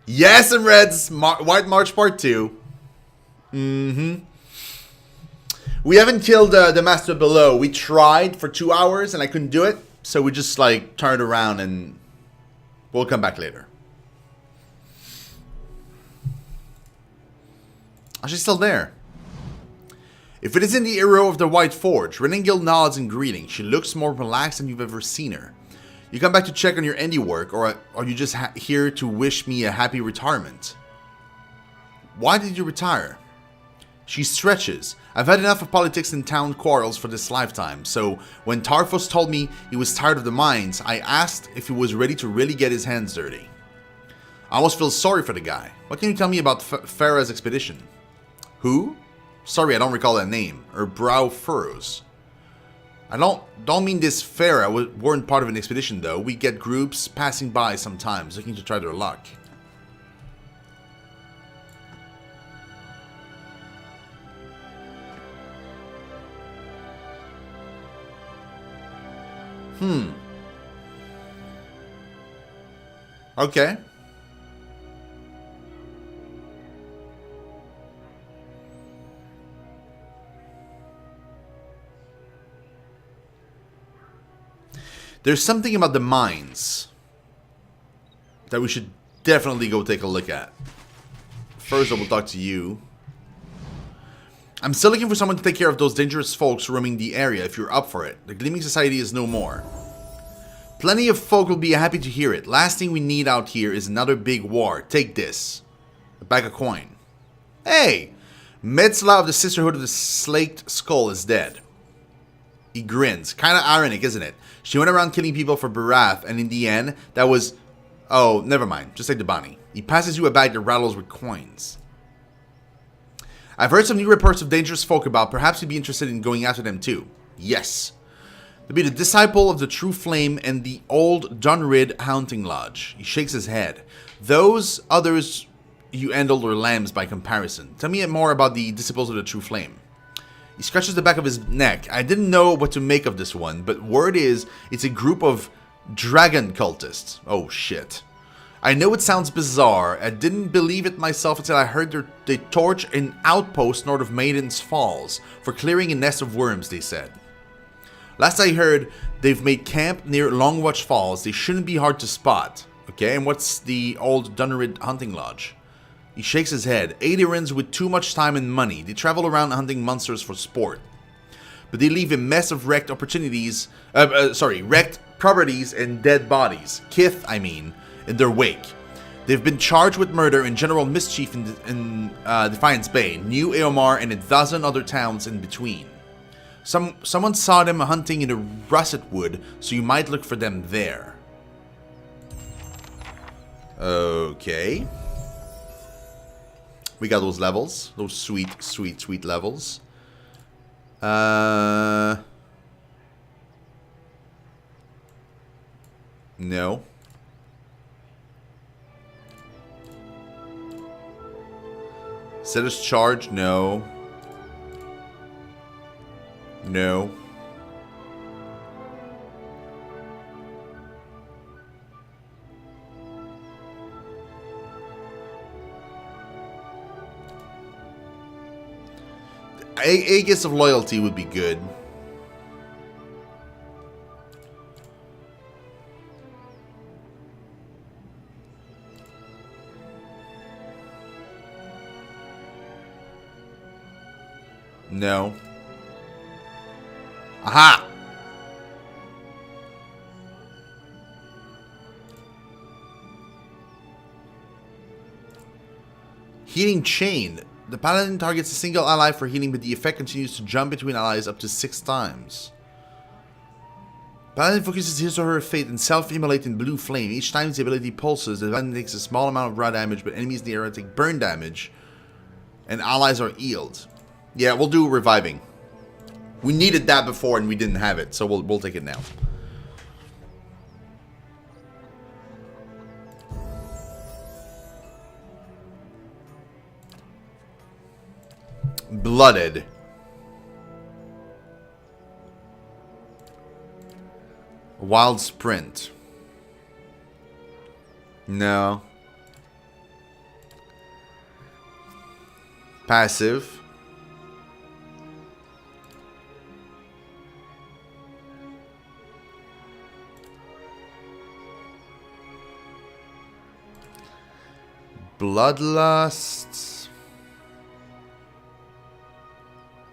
Yes, and Reds, White March Part 2. Mm-hmm. We haven't killed the Master Below. We tried for 2 hours and I couldn't do it. So we just like turned around and we'll come back later. Oh, she's still there. If it isn't the hero of the White Forge, Renengil nods in greeting. She looks more relaxed than you've ever seen her. You come back to check on your handiwork, or are you just here to wish me a happy retirement? Why did you retire? She stretches. I've had enough of politics and town quarrels for this lifetime, so when Tarfos told me he was tired of the mines, I asked if he was ready to really get his hands dirty. I almost feel sorry for the guy. What can you tell me about Farah's expedition? Who? Sorry, I don't recall that name. Her brow furrows. I don't mean this Farah weren't part of an expedition though. We get groups passing by sometimes, looking to try their luck. Okay. There's something about the mines that we should definitely go take a look at. First, I will talk to you. I'm still looking for someone to take care of those dangerous folks roaming the area if you're up for it. The Gleaming Society is no more. Plenty of folk will be happy to hear it. Last thing we need out here is another big war. Take this. A bag of coin. Hey! Metzla of the Sisterhood of the Slaked Skull is dead. He grins. Kinda ironic, isn't it? She went around killing people for Barath, and in the end, that was... Oh, never mind. Just take the bounty. He passes you a bag that rattles with coins. I've heard some new reports of dangerous folk about. Perhaps you'd be interested in going after them too. Yes. To be the disciple of the True Flame and the old Dunrid Hunting Lodge. He shakes his head. Those others you handled are lambs by comparison. Tell me more about the disciples of the True Flame. He scratches the back of his neck. I didn't know what to make of this one, but word is it's a group of dragon cultists. Oh shit. I know it sounds bizarre. I didn't believe it myself until I heard they torch an outpost north of Maiden's Falls for clearing a nest of worms, they said. Last I heard, they've made camp near Longwatch Falls. They shouldn't be hard to spot. Okay, and what's the old Dunrid Hunting Lodge? He shakes his head. Adirans with too much time and money. They travel around hunting monsters for sport. But they leave a mess of wrecked opportunities... wrecked properties and dead bodies. Kith, I mean, in their wake. They've been charged with murder and general mischief in Defiance Bay, New Eomar, and a dozen other towns in between. Someone saw them hunting in the Russet Wood, so you might look for them there. Okay. We got those levels. Those sweet, sweet, sweet levels. No. Set us charge? No. No. Aegis of Loyalty would be good. No. Aha! Healing Chain. The Paladin targets a single ally for healing, but the effect continues to jump between allies up to 6 times. Paladin focuses his or her fate and self-immolate in blue flame. Each time the ability pulses, the Paladin takes a small amount of raw damage, but enemies in the area take burn damage, and allies are healed. Yeah, we'll do reviving. We needed that before and we didn't have it, so we'll take it now. Blooded. Wild Sprint. No. Passive. Bloodlust.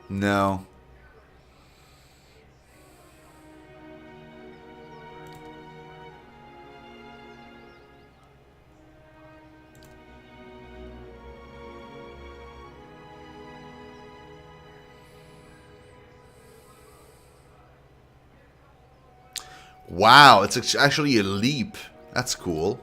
No. Wow, it's actually a leap. That's cool.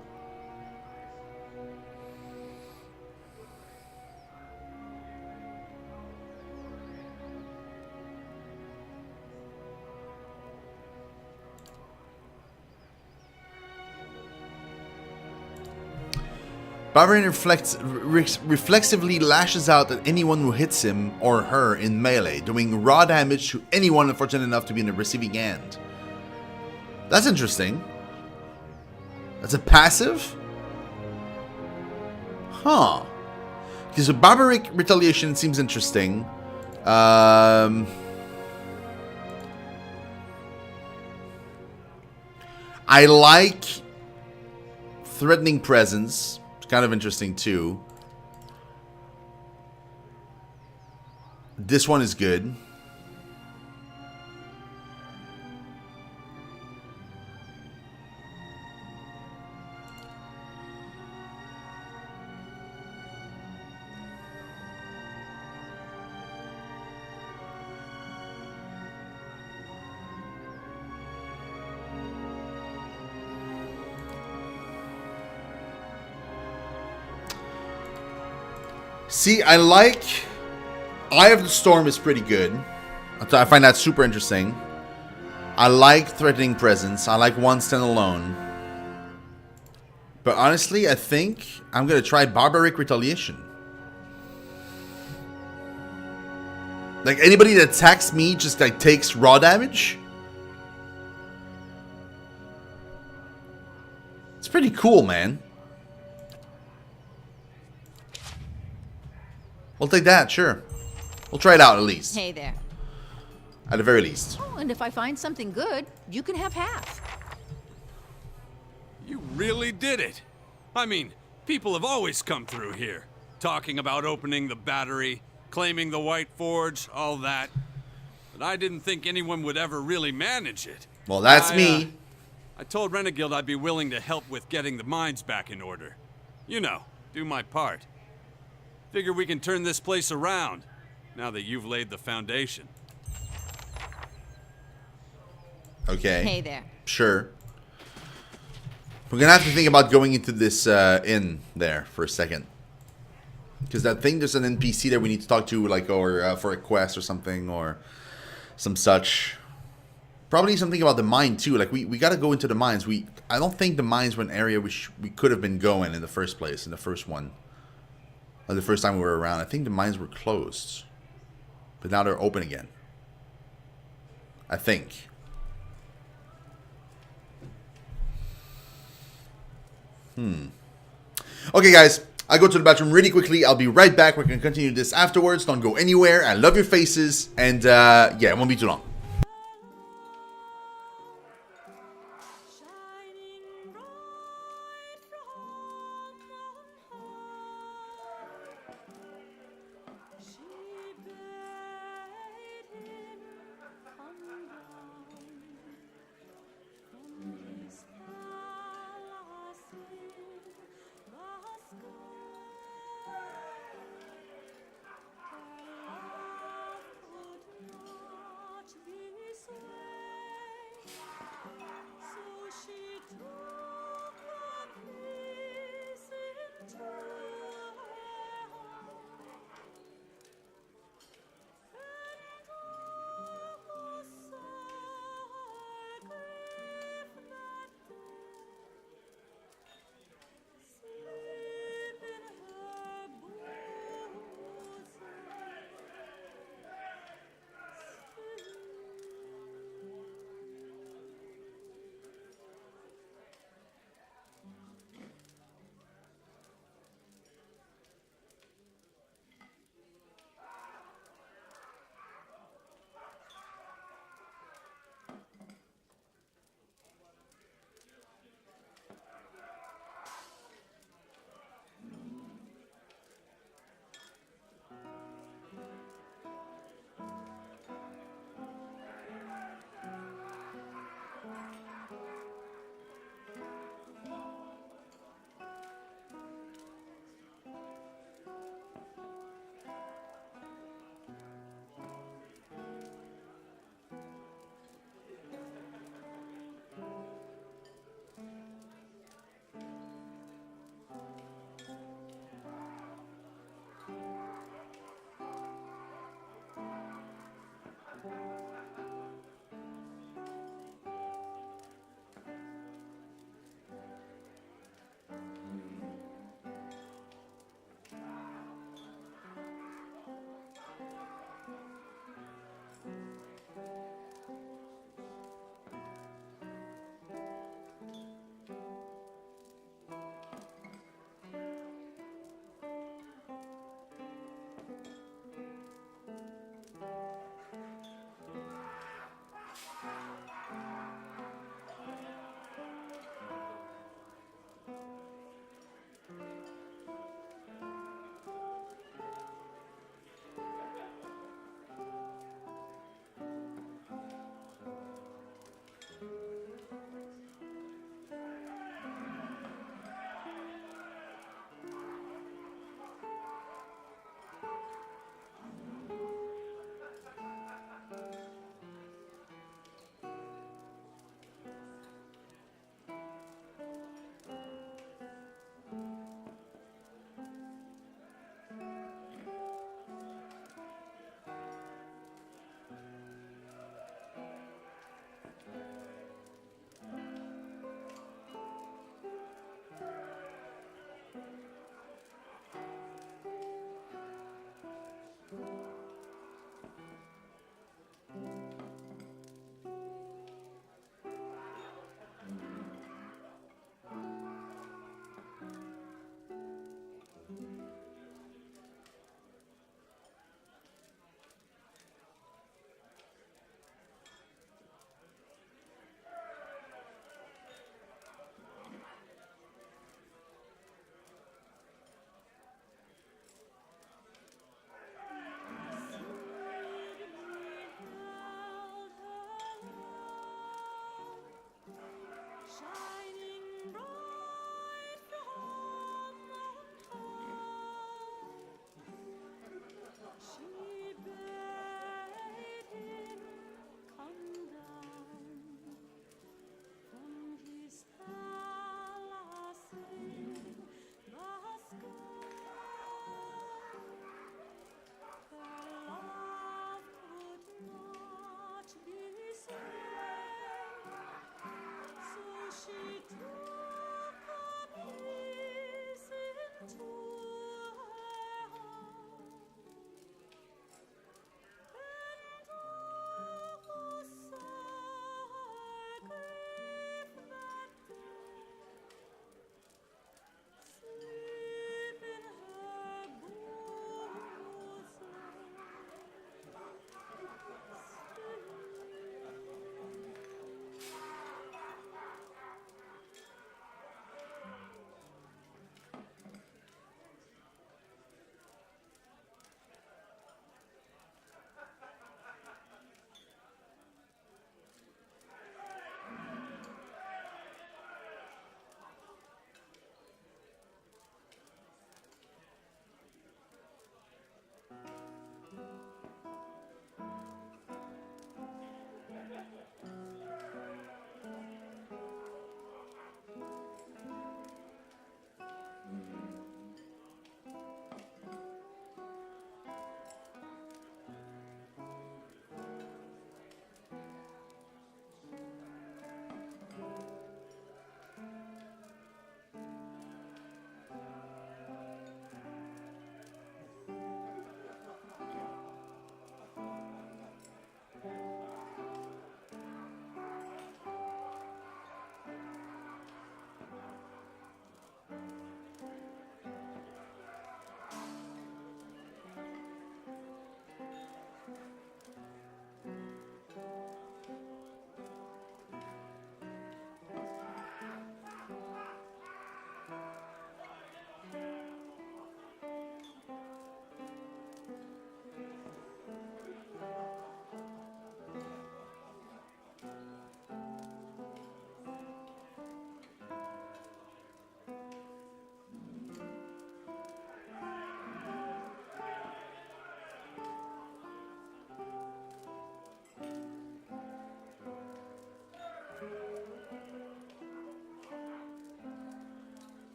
Barbarian reflexively lashes out at anyone who hits him or her in melee, doing raw damage to anyone unfortunate enough to be in the receiving end. That's interesting. That's a passive? Huh. Because the Barbaric Retaliation seems interesting. I like Threatening Presence. It's kind of interesting too. This one is good. See, I like Eye of the Storm is pretty good. I find that super interesting. I like Threatening Presence. I like One Stand Alone. But honestly, I think I'm going to try Barbaric Retaliation. Like, anybody that attacks me just like takes raw damage. It's pretty cool, man. We'll take that, sure. We'll try it out at least. Hey there. At the very least. Oh, and if I find something good, you can have half. You really did it. I mean, people have always come through here, talking about opening the battery, claiming the White Forge, all that. But I didn't think anyone would ever really manage it. Well, that's me. I told Renegild I'd be willing to help with getting the mines back in order. You know, do my part. Figure we can turn this place around, now that you've laid the foundation. Okay. Hey there. Sure. We're gonna have to think about going into this inn there for a second. Because I think there's an NPC that we need to talk to, like, or for a quest or something, or some such. Probably something about the mine too. Like, we gotta go into the mines. I don't think the mines were an area we could have been going in the first place, in the first one. Or the first time we were around. I think the mines were closed. But now they're open again. I think. Okay, guys. I go to the bathroom really quickly. I'll be right back. We're going to continue this afterwards. Don't go anywhere. I love your faces. And, yeah, it won't be too long.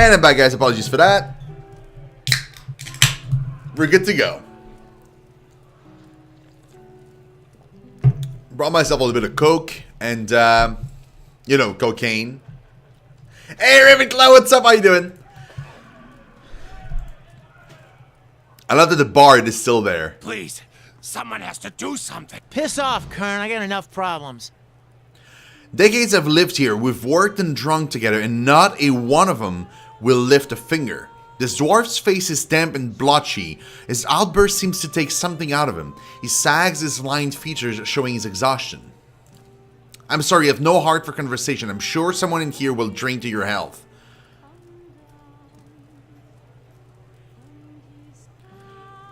And I'm back, guys. Apologies for that. We're good to go. Brought myself a little bit of coke and, you know, cocaine. Hey, Ravenclaw, what's up? How you doing? I love that the bard is still there. Please, someone has to do something. Piss off, Kern. I got enough problems. Decades have lived here, we've worked and drunk together, and not a one of them will lift a finger. This dwarf's face is damp and blotchy. His outburst seems to take something out of him. He sags his lined features, showing his exhaustion. I'm sorry, you have no heart for conversation. I'm sure someone in here will drain to your health.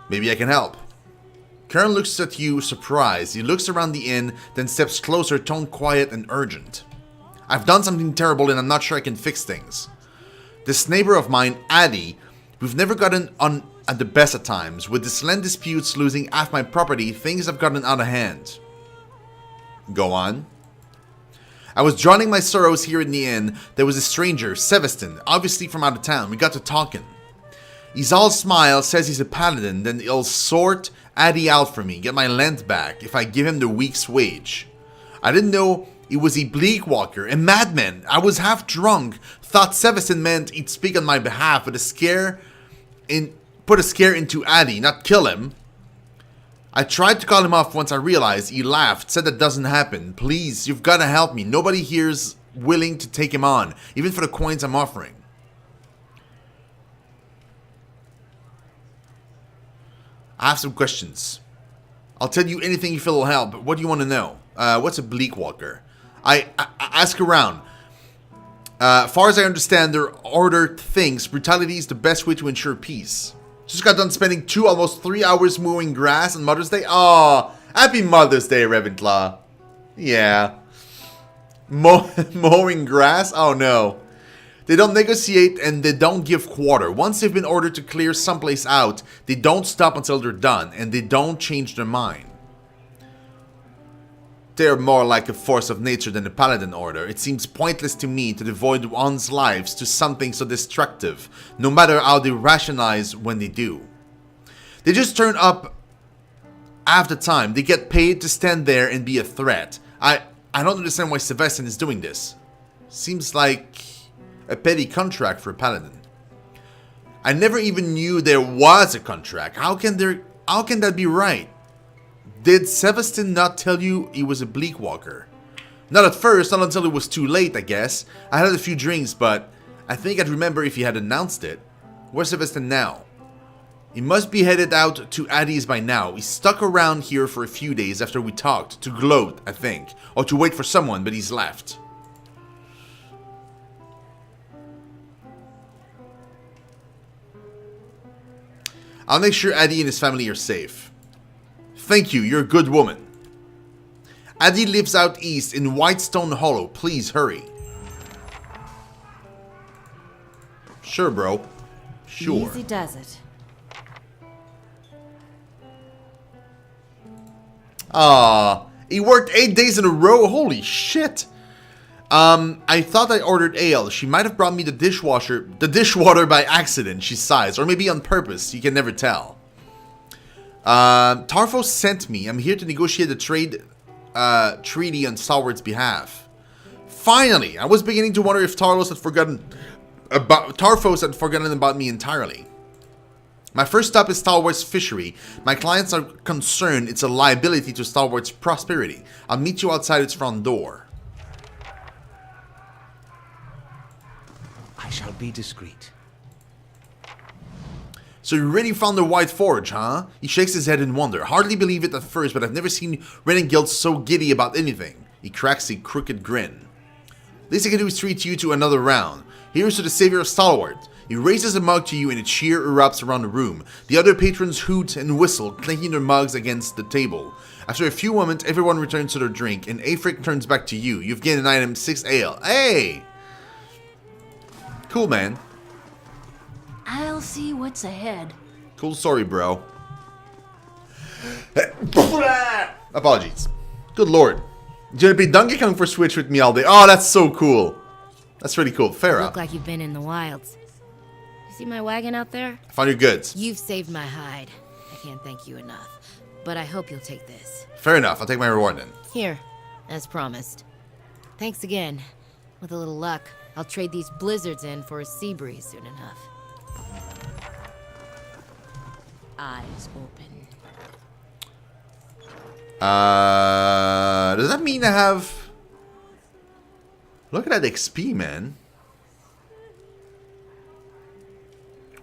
Maybe I can help. Kern looks at you, surprised. He looks around the inn, then steps closer, tone quiet and urgent. I've done something terrible and I'm not sure I can fix things. This neighbor of mine, Addy, we've never gotten on at the best of times. With this land disputes losing half my property, things have gotten out of hand. Go on. I was drowning my sorrows here in the inn. There was a stranger, Sevestin, obviously from out of town. We got to talking. He's all smile, says he's a paladin, then he'll sort Addy out for me, get my land back if I give him the week's wage. I didn't know he was a Bleakwalker, a madman. I was half drunk, thought Sevestin meant he'd speak on my behalf, but put a scare into Addy, not kill him. I tried to call him off once I realized. He laughed, said that doesn't happen. Please, you've got to help me. Nobody here's willing to take him on, even for the coins I'm offering. I have some questions. I'll tell you anything you feel will help, but what do you want to know? What's a Bleakwalker? I ask around. Far as I understand, their order thinks brutality is the best way to ensure peace. Just got done spending almost 3 hours mowing grass on Mother's Day. Aw, happy Mother's Day, Ravenclaw. Yeah. Mowing grass? Oh no. They don't negotiate and they don't give quarter. Once they've been ordered to clear someplace out, they don't stop until they're done, and they don't change their mind. They're more like a force of nature than a paladin order. It seems pointless to me to devote one's lives to something so destructive, no matter how they rationalize when they do. They just turn up half the time. They get paid to stand there and be a threat. I don't understand why Sevestin is doing this. Seems like a petty contract for a paladin. I never even knew there was a contract. How can that be right? Did Sevestin not tell you he was a Bleakwalker? Not at first, not until it was too late, I guess. I had a few drinks, but I think I'd remember if he had announced it. Where's Sevestin now? He must be headed out to Addy's by now. He stuck around here for a few days after we talked. To gloat, I think. Or to wait for someone, but he's left. I'll make sure Addy and his family are safe. Thank you, you're a good woman. Addy lives out east in Whitestone Hollow. Please hurry. Sure, bro. Sure. Easy does it. He worked 8 days in a row. Holy shit. I thought I ordered ale. She might have brought me the dishwater by accident, she sighs. Or maybe on purpose, you can never tell. Tarfos sent me. I'm here to negotiate the trade treaty on Stalwart's behalf. Finally! I was beginning to wonder if Tarfos had forgotten about me entirely. My first stop is Stalwart's fishery. My clients are concerned it's a liability to Stalwart's prosperity. I'll meet you outside its front door. I shall be discreet. So you really found the White Forge, huh? He shakes his head in wonder. Hardly believe it at first, but I've never seen Renengild so giddy about anything. He cracks a crooked grin. Least I can do is treat you to another round. Here's to the savior of Stalwart. He raises a mug to you and a cheer erupts around the room. The other patrons hoot and whistle, clinking their mugs against the table. After a few moments, everyone returns to their drink, and Aefric turns back to you. You've gained an item 6 ale. Hey! Cool, man. I'll see what's ahead. Cool story, bro. Apologies. Good lord. You're gonna be Donkey Kong for Switch with me all day. Oh, that's so cool. That's really cool. Farah. Look like you've been in the wilds. See my wagon out there? Found your goods. You've saved my hide. I can't thank you enough. But I hope you'll take this. Fair enough. I'll take my reward then. Here, as promised. Thanks again. With a little luck, I'll trade these blizzards in for a sea breeze soon enough. Eyes open. Does that mean I have... Look at that XP, man.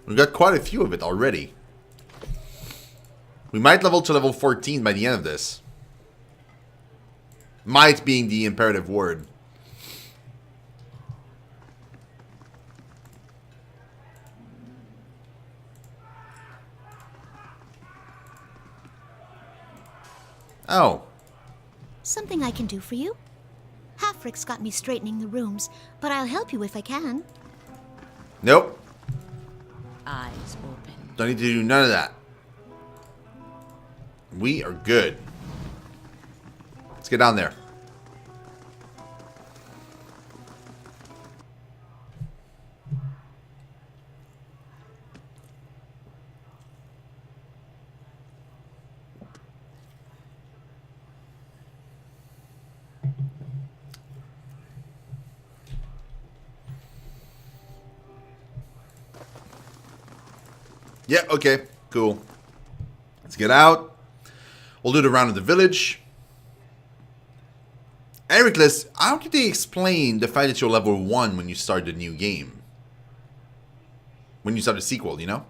We got quite a few of it already. We might level to level 14 by the end of this. Might being the imperative word. Oh. Something I can do for you? Halfrick's got me straightening the rooms, but I'll help you if I can. Nope. Eyes open. Don't need to do none of that. We are good. Let's get down there. Yeah, okay, cool. Let's get out. We'll do the round of the village. Ericless, how did they explain the fact that you're level 1 when you start the new game? When you start the sequel, you know?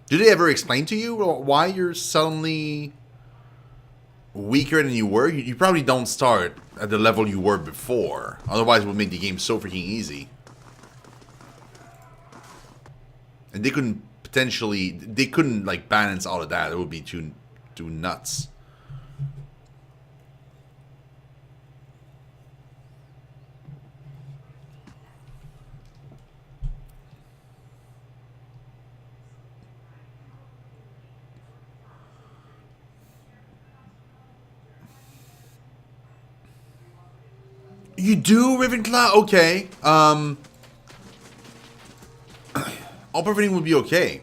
Did they ever explain to you why you're suddenly weaker than you were? You probably don't start at the level you were before. Otherwise it would make the game so freaking easy. And they couldn't like balance all of that. It would be too nuts. You do, Ravenclaw? Okay. Hope everything will be okay.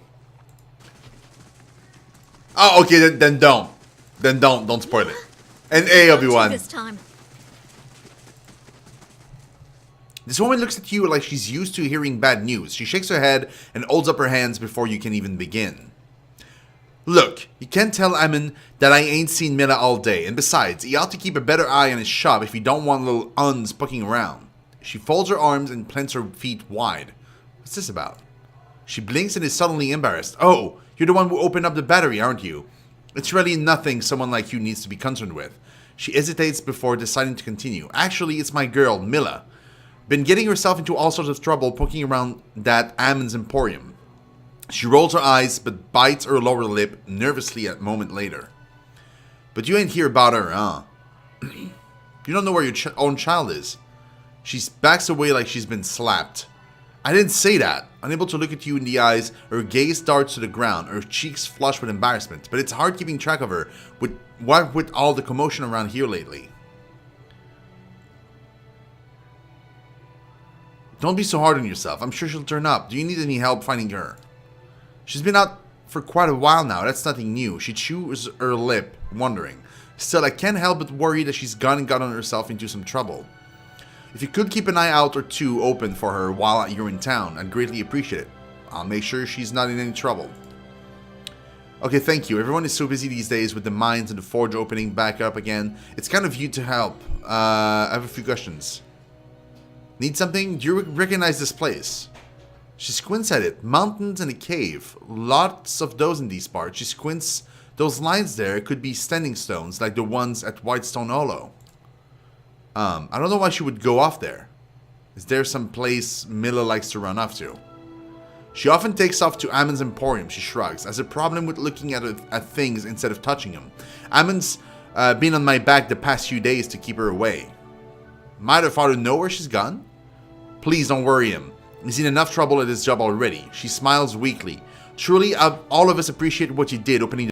Oh, okay, then don't. Then don't spoil it. And hey, Obi-Wan. This time. This woman looks at you like she's used to hearing bad news. She shakes her head and holds up her hands before you can even begin. Look, you can't tell Ammon that I ain't seen Mila all day. And besides, he ought to keep a better eye on his shop if he don't want little uns poking around. She folds her arms and plants her feet wide. What's this about? She blinks and is suddenly embarrassed. Oh, you're the one who opened up the battery, aren't you? It's really nothing someone like you needs to be concerned with. She hesitates before deciding to continue. Actually, it's my girl, Mila. Been getting herself into all sorts of trouble poking around that Ammon's Emporium. She rolls her eyes, but bites her lower lip nervously a moment later. But you ain't hear about her, huh? You don't know where your own child is. She backs away like she's been slapped. I didn't say that. Unable to look at you in the eyes, her gaze darts to the ground, her cheeks flush with embarrassment. But it's hard keeping track of her with all the commotion around here lately. Don't be so hard on yourself. I'm sure she'll turn up. Do you need any help finding her? She's been out for quite a while now. That's nothing new. She chews her lip, wondering. Still, I can't help but worry that she's gone and gotten herself into some trouble. If you could keep an eye out or two open for her while you're in town, I'd greatly appreciate it. I'll make sure she's not in any trouble. Okay, thank you. Everyone is so busy these days with the mines and the forge opening back up again. It's kind of you to help. I have a few questions. Need something? Do you recognize this place? She squints at it. Mountains and a cave. Lots of those in these parts. She squints. Those lines there could be standing stones like the ones at Whitestone Hollow. I don't know why she would go off there. Is there some place Mila likes to run off to? She often takes off to Ammon's Emporium, she shrugs. Has a problem with looking at things instead of touching them. Ammon's been on my back the past few days to keep her away. Might her father know where she's gone? Please don't worry him. He's in enough trouble at his job already. She smiles weakly. Truly, all of us appreciate what you did opening